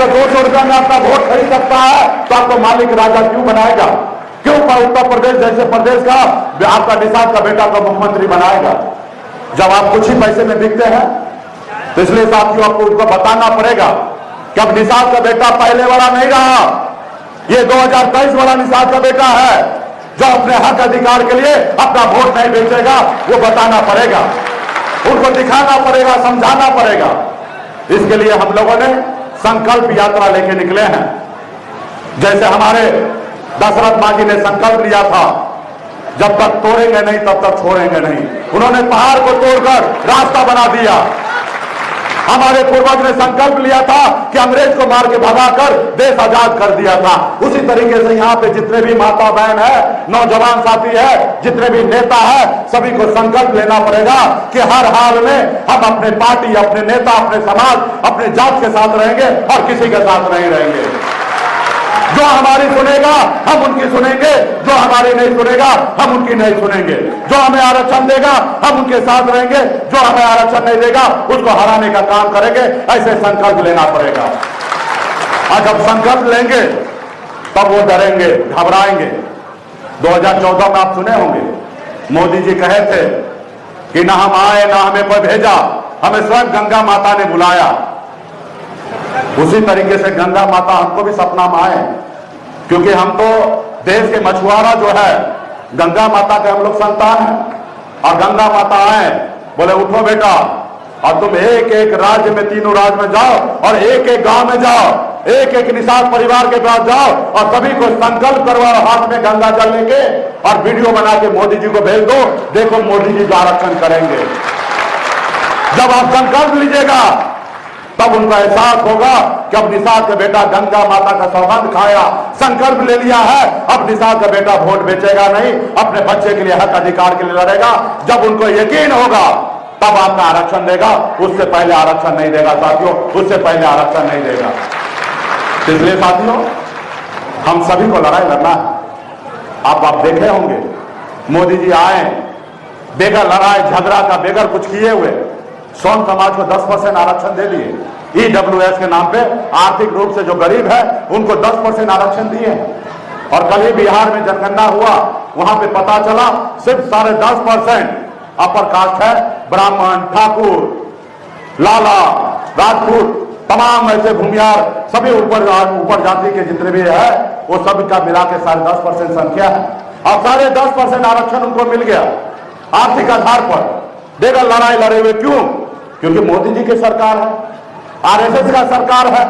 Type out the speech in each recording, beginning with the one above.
अगर 200 रुपया में अपना वोट खरीद सकता है तो आपको मालिक राजा क्यों बनाएगा? क्यों उत्तर प्रदेश जैसे प्रदेश का आपका निषाद का बेटा को मुख्यमंत्री बनाएगा जब आप कुछ ही पैसे में बिकते हैं? तो इसलिए साथियों आपको उनको बताना पड़ेगा कि अब निषाद का बेटा पहले वाला नहीं रहा, ये 2023 वाला निषाद का बेटा है जो अपने हक अधिकार के लिए अपना वोट नहीं बेचेगा। वो बताना पड़ेगा, उनको दिखाना पड़ेगा, समझाना पड़ेगा। इसके लिए हम लोगों ने संकल्प यात्रा लेके निकले हैं। जैसे हमारे दशरथ मांझी ने संकल्प लिया था, जब तक तोड़ेंगे नहीं तब तक छोड़ेंगे नहीं। उन्होंने पहाड़ को तोड़कर रास्ता बना दिया। हमारे पूर्वज ने संकल्प लिया था कि अंग्रेज को मार के भगाकर देश आजाद कर दिया था। उसी तरीके से यहाँ पे जितने भी माता बहन है, नौजवान साथी है, जितने भी नेता है, सभी को संकल्प लेना पड़ेगा कि हर हाल में हम अपने पार्टी, अपने नेता, अपने समाज, अपने जात के साथ रहेंगे और किसी के साथ नहीं रहेंगे। जो हमारी सुनेगा हम उनकी सुनेंगे, जो हमारी नहीं सुनेगा हम उनकी नहीं सुनेंगे। जो हमें आरक्षण देगा हम उनके साथ रहेंगे, जो हमें आरक्षण नहीं देगा उसको हराने का काम करेंगे। ऐसे संकल्प लेना पड़ेगा। और जब संकल्प लेंगे तब वो डरेंगे, घबराएंगे। 2014 में आप सुने होंगे, मोदी जी कहे थे कि ना हम आए ना हमें कोई भेजा, हमें स्वयं गंगा माता ने बुलाया। उसी तरीके से गंगा माता हमको भी सपना में आए, क्योंकि हम तो देश के मछुआरा जो है गंगा माता के हम लोग संतान हैं। और गंगा माता आए, बोले उठो बेटा और तुम एक एक राज्य में, तीनों राज्य में जाओ और एक एक गांव में जाओ, एक एक निषाद परिवार के पास जाओ और सभी को संकल्प करवाओ, हाथ में गंगा जल लेके, और वीडियो बना के मोदी जी को भेज दो, देखो मोदी जी आरक्षण करेंगे। जब आप संकल्प लीजिएगा तब उनका एहसास होगा कि अब निषाद का बेटा गंगा माता का सौगंध खाया, संकल्प ले लिया है, अब निषाद का बेटा वोट बेचेगा नहीं, अपने बच्चे के लिए हक अधिकार के लिए लड़ेगा। जब उनको यकीन होगा तब आपका आरक्षण देगा, उससे पहले आरक्षण नहीं देगा साथियों, उससे पहले आरक्षण नहीं देगा। इसलिए साथियों हम सभी को लड़ाई लड़ना है। आप देखे होंगे मोदी जी आए बेगर लड़ाई झगड़ा का, बेगर कुछ किए हुए सोन समाज को 10% आरक्षण दे दिए। ईडब्ल्यूएस के नाम पे आर्थिक रूप से जो गरीब है उनको 10% आरक्षण दिए। और कल ही बिहार में जनगणना हुआ, वहां पे पता चला सिर्फ 10.5% अपर कास्ट है, ब्राह्मण, ठाकुर, लाला, राजपूत, तमाम ऐसे भूमियार सभी ऊपर जाति के जितने भी है वो सब का मिला के 10.5% संख्या है। और 10.5% आरक्षण उनको मिल गया आर्थिक आधार पर, बेगर लड़ाई लड़े हुए। क्यों? क्योंकि मोदी जी की सरकार है, आरएसएस का सरकार है।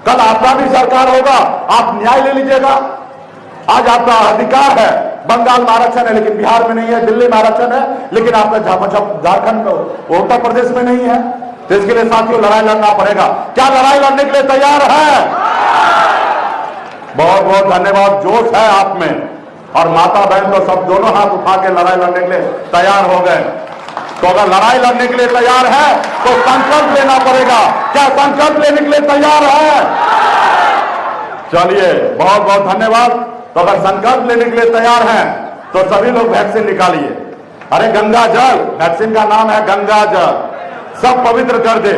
कल आपका भी सरकार होगा, आप न्याय ले लीजिएगा। आज आपका अधिकार है, बंगाल में आरक्षण है लेकिन बिहार में नहीं है, दिल्ली में आरक्षण है लेकिन आपका झारखंड में, उत्तर प्रदेश में नहीं है। तो इसके लिए साथियों लड़ाई लड़ना पड़ेगा। क्या लड़ाई लड़ने के लिए तैयार है? बहुत बहुत धन्यवाद। जोश है आप में, और माता बहन तो सब दोनों हाथ उठा के लड़ाई लड़ने के लिए तैयार हो गए। तो अगर लड़ाई लड़ने के लिए तैयार है तो संकल्प लेना पड़ेगा। क्या संकल्प लेने के लिए तैयार है? चलिए बहुत बहुत धन्यवाद। तो अगर संकल्प लेने के लिए तैयार हैं तो सभी लोग वैक्सीन निकालिए। अरे गंगा जल, वैक्सीन का नाम है गंगा जल, सब पवित्र कर दे।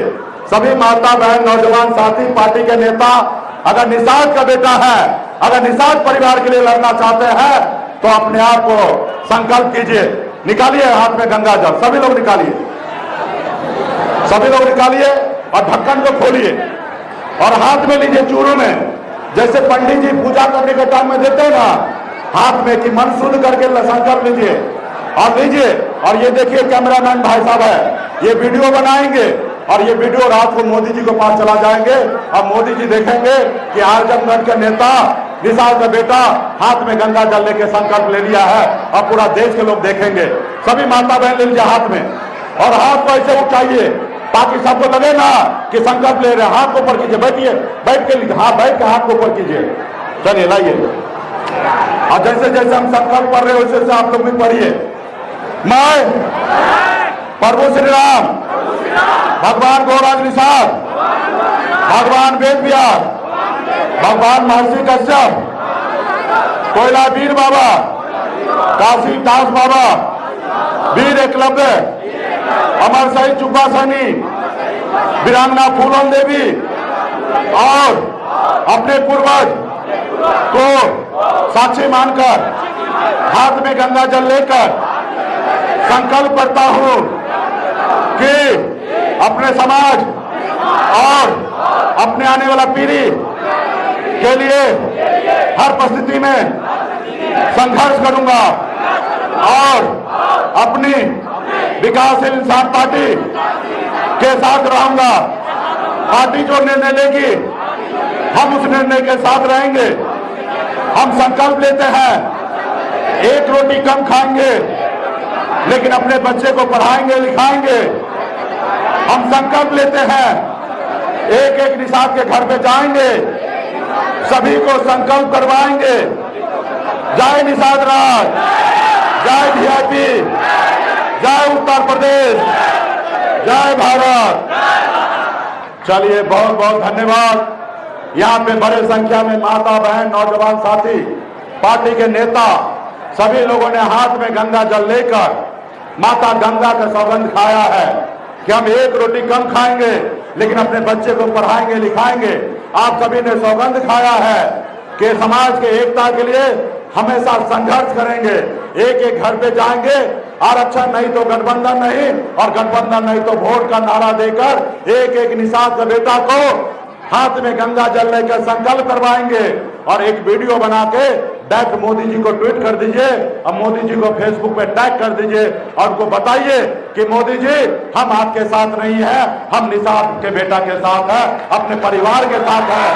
सभी माता बहन, नौजवान साथी, पार्टी के नेता अगर निषाद का बेटा है, अगर निषाद परिवार के लिए लड़ना चाहते हैं तो अपने आप को संकल्प कीजिए, निकालिए हाथ में गंगा जल। सभी लोग निकालिए, सभी लोग निकालिए और ढक्कन को खोलिए और हाथ में लीजिए चूरू में, जैसे पंडित जी पूजा करने के टाइम में देते हैं ना, हाथ में कि मन शुद्ध करके संकल्प लीजिए और लीजिए। और ये देखिए कैमरामैन भाई साहब है, ये वीडियो बनाएंगे और ये वीडियो रात को मोदी जी के पास चला जाएंगे और मोदी जी देखेंगे कि आजमगढ़ के नेता निषाद का बेटा हाथ में गंगा जल लेके संकल्प ले लिया है, और पूरा देश के लोग देखेंगे। सभी माता बहन ले लीजिए हाथ में और हाथ को ऐसे उठाइए ताकि सबको लगे ना कि संकल्प ले रहे हैं। हाथ को ऊपर कीजिए, बैठिए, बैठ के बैठ के हाथ को ऊपर कीजिए। चलिए लाइए, और जैसे जैसे हम संकल्प पढ़ रहे हैं वैसे आप लोग भी पढ़िए। मैं प्रभु श्री राम, भगवान गौराज निषाद, भगवान वेद व्यास, भगवान महर्षि कश्यप, कोयला वीर बाबा, काशी दास बाबा, वीर एकलव्य, अमर शहीद चुब्बा सैनी, वीरांगना फूलन देवी, और अपने पूर्वज को साक्षी मानकर हाथ में गंगा जल लेकर संकल्प करता हूं कि अपने समाज और अपने आने वाला पीढ़ी के लिए हर परिस्थिति में संघर्ष करूंगा और अपनी विकासशील इंसान पार्टी के साथ रहूंगा। पार्टी जो निर्णय लेगी हम उस निर्णय के साथ रहेंगे। हम संकल्प लेते हैं एक रोटी कम खाएंगे लेकिन अपने बच्चे को पढ़ाएंगे लिखाएंगे। हम संकल्प लेते हैं एक एक निषाद के घर पे जाएंगे, सभी को संकल्प करवाएंगे। जय निषाद राज, जय वीआईपी, जय उत्तर प्रदेश, जय भारत। चलिए बहुत बहुत धन्यवाद। यहाँ पे बड़े संख्या में माता बहन नौजवान साथी पार्टी के नेता सभी लोगों ने हाथ में गंगा जल लेकर माता गंगा का सौगंध खाया है कि हम एक रोटी कम खाएंगे लेकिन अपने बच्चे को पढ़ाएंगे लिखाएंगे। आप सभी ने सौगंध खाया है कि समाज के एकता के लिए हमेशा संघर्ष करेंगे। एक एक घर पे जाएंगे, आरक्षण नहीं तो गठबंधन नहीं और गठबंधन नहीं तो वोट का नारा देकर एक एक निषाद का बेटा को हाथ में गंगा जल लेकर संकल्प करवाएंगे। और एक वीडियो बना के डायरेक्ट मोदी जी को ट्वीट कर दीजिए और मोदी जी को फेसबुक पे टैग कर दीजिए और उनको बताइए कि मोदी जी हम आपके साथ नहीं है, हम निषाद के बेटा के साथ है, अपने परिवार के साथ है।